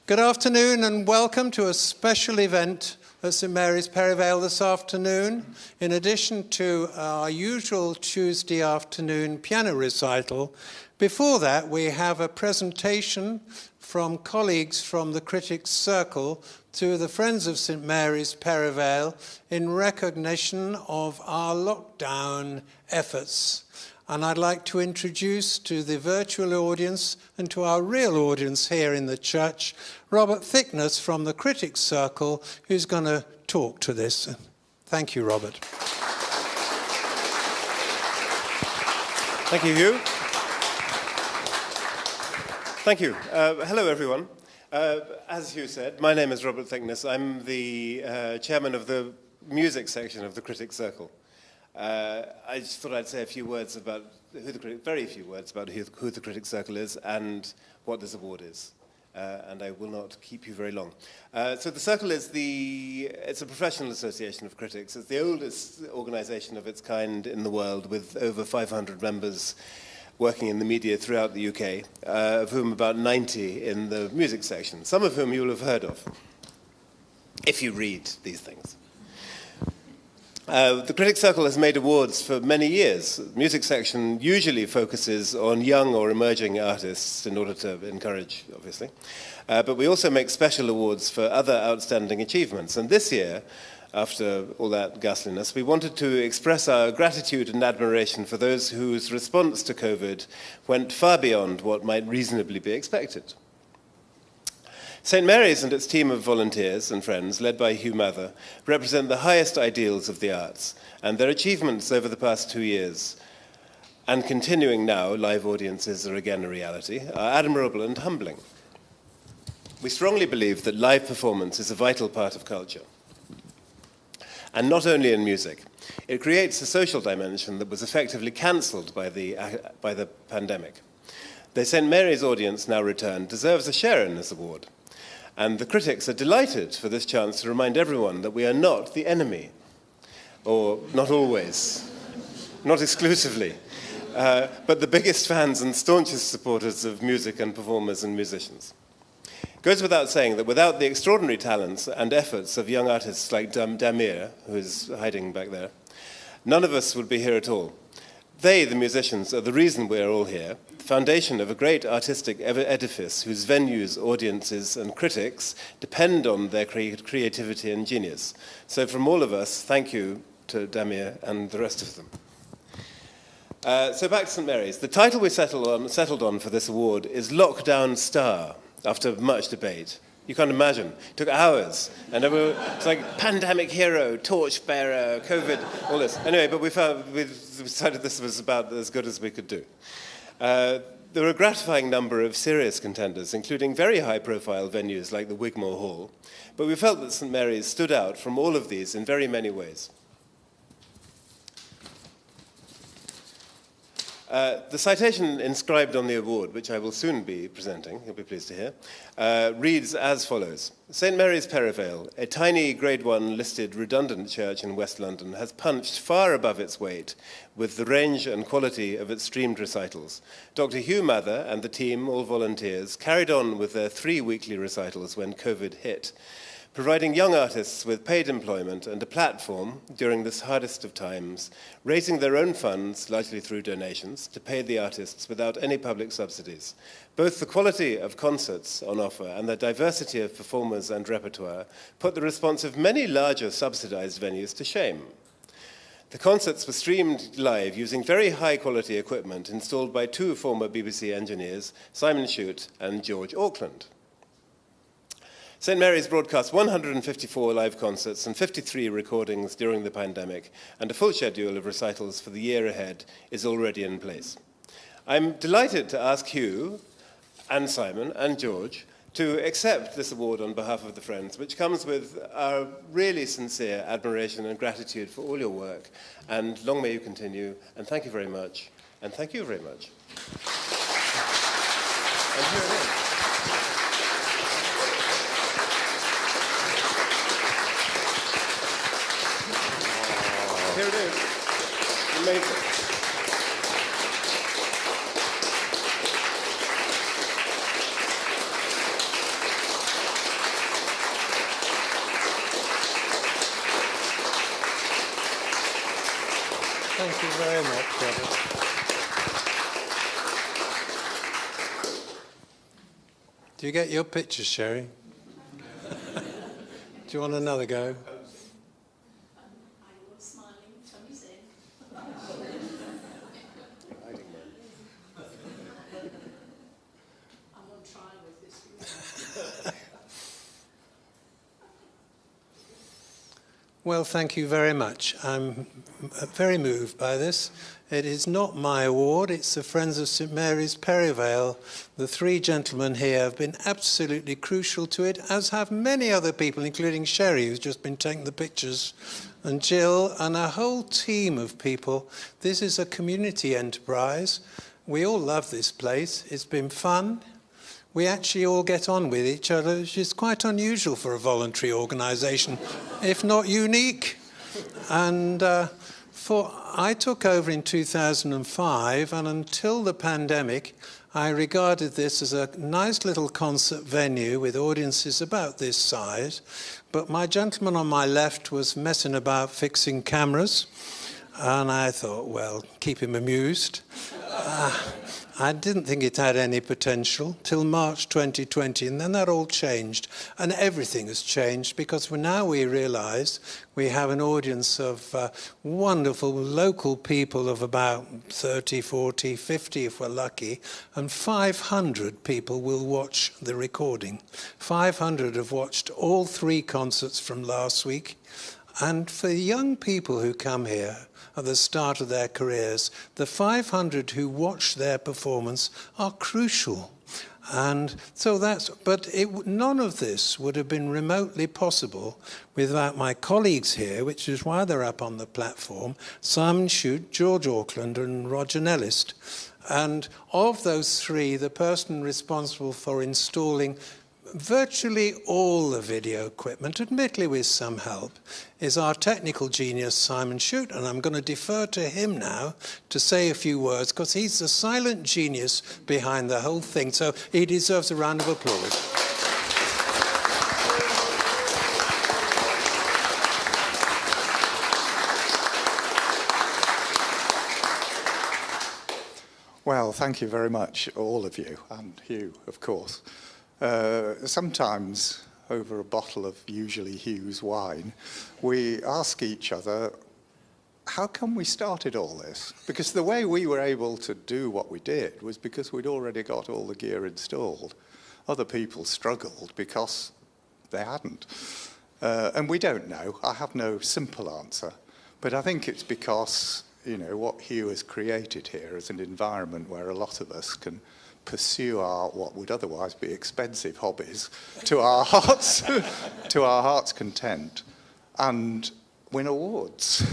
Good afternoon and welcome to a special event at St Mary's Perivale this afternoon. In addition to our usual Tuesday afternoon piano recital, before that we have a presentation from colleagues from the Critics' Circle to the Friends of St Mary's Perivale in recognition of our lockdown efforts. And I'd like to introduce to the virtual audience and to our real audience here in the church, Robert Thicknesse from the Critics' Circle, who's going to talk to this. Thank you, Robert. Thank you, Hugh. Thank you. Hello, everyone. As Hugh said, my name is Robert Thicknesse. I'm the chairman of the music section of the Critics' Circle. I just thought I'd say a few words about very few words about who the Critics' Circle is and what this award is. And I will not keep you very long. So the Circle is it's a professional association of critics. It's the oldest organization of its kind in the world, with over 500 members working in the media throughout the UK, of whom about 90 in the music section, some of whom you'll have heard of, if you read these things. The Critics' Circle has made awards for many years. The music section usually focuses on young or emerging artists in order to encourage, obviously. But we also make special awards for other outstanding achievements. And this year, after all that ghastliness, we wanted to express our gratitude and admiration for those whose response to COVID went far beyond what might reasonably be expected. St Mary's and its team of volunteers and friends, led by Hugh represent the highest ideals of the arts, and their achievements over the past 2 years, and continuing now, live audiences are again a reality, are admirable and humbling. We strongly believe that live performance is a vital part of culture, and not only in music. It creates a social dimension that was effectively cancelled by the pandemic. The St Mary's audience now returned deserves a share in this award. And the critics are delighted for this chance to remind everyone that we are not the enemy, or not always, not exclusively, but the biggest fans and staunchest supporters of music and performers and musicians. It goes without saying that without the extraordinary talents and efforts of young artists like Damir, who is hiding back there, none of us would be here at all. They, the musicians, are the reason we are all here, the foundation of a great artistic edifice whose venues, audiences, and critics depend on their creativity and genius. So from all of us, thank you to Damir and the rest of them. So back to St Mary's. The title we settled on for this award is Lockdown Star, after much debate. You can't imagine. It took hours. And it's like pandemic hero, torchbearer, COVID, all this. Anyway, but we decided this was about as good as we could do. There were a gratifying number of serious contenders, including very high-profile venues like the Wigmore Hall. But we felt that St Mary's stood out from all of these in very many ways. The citation inscribed on the award, which I will soon be presenting, you'll be pleased to hear, reads as follows. St Mary's Perivale, a tiny Grade 1 listed redundant church in West London, has punched far above its weight with the range and quality of its streamed recitals. Dr. Hugh Mather and the team, all volunteers, carried on with their 3 weekly recitals when COVID hit, providing young artists with paid employment and a platform during this hardest of times, raising their own funds, largely through donations, to pay the artists without any public subsidies. Both the quality of concerts on offer and the diversity of performers and repertoire put the response of many larger subsidized venues to shame. The concerts were streamed live using very high-quality equipment installed by 2 former BBC engineers, Simon Shute and George Auckland. St Mary's broadcast 154 live concerts and 53 recordings during the pandemic, and a full schedule of recitals for the year ahead is already in place. I'm delighted to ask Hugh and Simon and George to accept this award on behalf of the Friends, which comes with our really sincere admiration and gratitude for all your work. And long may you continue, and thank you very much, and thank you very much. And here it is. Here it is. Amazing. Do you get your pictures, Sherry? Do you want another go? I was smiling, Tony's in. I'm on trial with this. Well, thank you very much. I'm very moved by this. It is not my award, it's the Friends of St Mary's Perivale. The three gentlemen here have been absolutely crucial to it, as have many other people, including Sherry, who's just been taking the pictures, and Jill, and a whole team of people. This is a community enterprise. We all love this place. It's been fun. We actually all get on with each other, which is quite unusual for a voluntary organisation, if not unique. And I took over in 2005, and until the pandemic, I regarded this as a nice little concert venue with audiences about this size. But my gentleman on my left was messing about fixing cameras, and I thought, well, keep him amused. I didn't think it had any potential till March 2020, and then that all changed. And everything has changed because now we realise we have an audience of wonderful local people of about 30, 40, 50 if we're lucky, and 500 people will watch the recording. 500 have watched all three concerts from last week. And for young people who come here at the start of their careers, the 500 who watch their performance are crucial. And so none of this would have been remotely possible without my colleagues here, which is why they're up on the platform, Simon Shute, George Auckland and Roger Nellist. And of those three, the person responsible for installing virtually all the video equipment, admittedly with some help, is our technical genius, Simon Shute, and I'm going to defer to him now to say a few words, because he's the silent genius behind the whole thing, so he deserves a round of applause. Well, thank you very much, all of you, and Hugh, of course. Sometimes, over a bottle of usually Hugh's wine, we ask each other, how come we started all this? Because the way we were able to do what we did was because we'd already got all the gear installed. Other people struggled because they hadn't. And we don't know. I have no simple answer. But I think it's because, what Hugh has created here is an environment where a lot of us can pursue our what would otherwise be expensive hobbies to our heart's content, and win awards.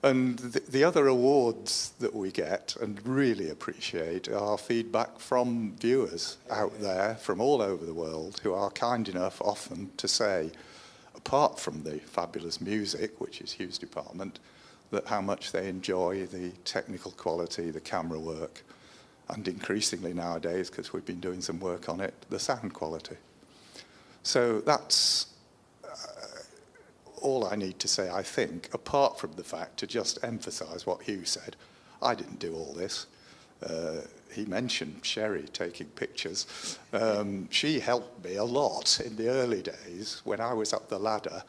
And the other awards that we get and really appreciate are feedback from viewers out there from all over the world who are kind enough often to say, apart from the fabulous music, which is Hugh's department, that how much they enjoy the technical quality, the camera work, and increasingly nowadays, because we've been doing some work on it, the sound quality. So that's all I need to say, I think, apart from the fact to just emphasise what Hugh said. I didn't do all this. He mentioned Sherry taking pictures. She helped me a lot in the early days when I was up the ladder,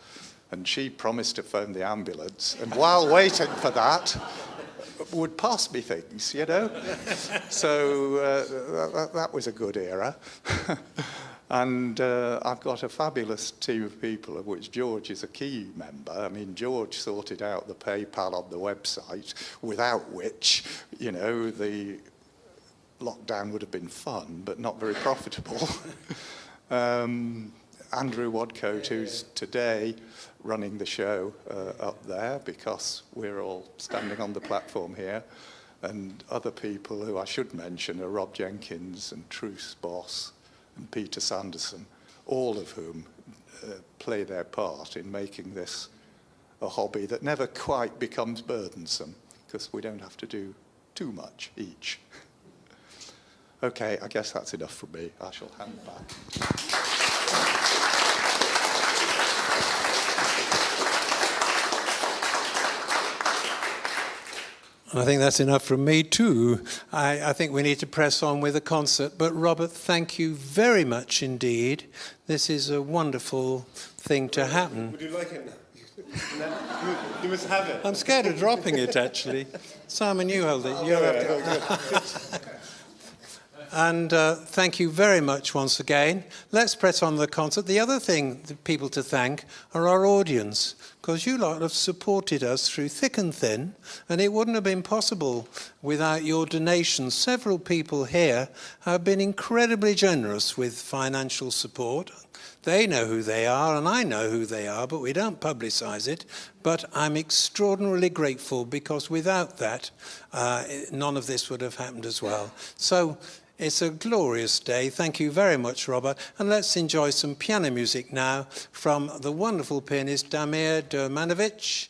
and she promised to phone the ambulance. And while waiting for that, would pass me things, So that was a good era. And I've got a fabulous team of people, of which George is a key member. I mean, George sorted out the PayPal on the website, without which, the lockdown would have been fun, but not very profitable. Andrew Wadcote, who's today running the show up there, because we're all standing on the platform here, and other people who I should mention are Rob Jenkins and Truce Boss and Peter Sanderson, all of whom play their part in making this a hobby that never quite becomes burdensome, because we don't have to do too much each. Okay, I guess that's enough from me. I shall hand back. And I think that's enough from me too. I think we need to press on with the concert. But Robert, thank you very much indeed. This is a wonderful thing to happen. Would you like it now? You must have it. I'm scared of dropping it, actually. Simon, you hold it. You'll have to... And thank you very much once again. Let's press on the concert. The other thing, the people to thank, are our audience, because you lot have supported us through thick and thin, and it wouldn't have been possible without your donations. Several people here have been incredibly generous with financial support. They know who they are, and I know who they are, but we don't publicise it. But I'm extraordinarily grateful, because without that, none of this would have happened as well. So it's a glorious day. Thank you very much, Robert. And let's enjoy some piano music now from the wonderful pianist Damir Dermanovic.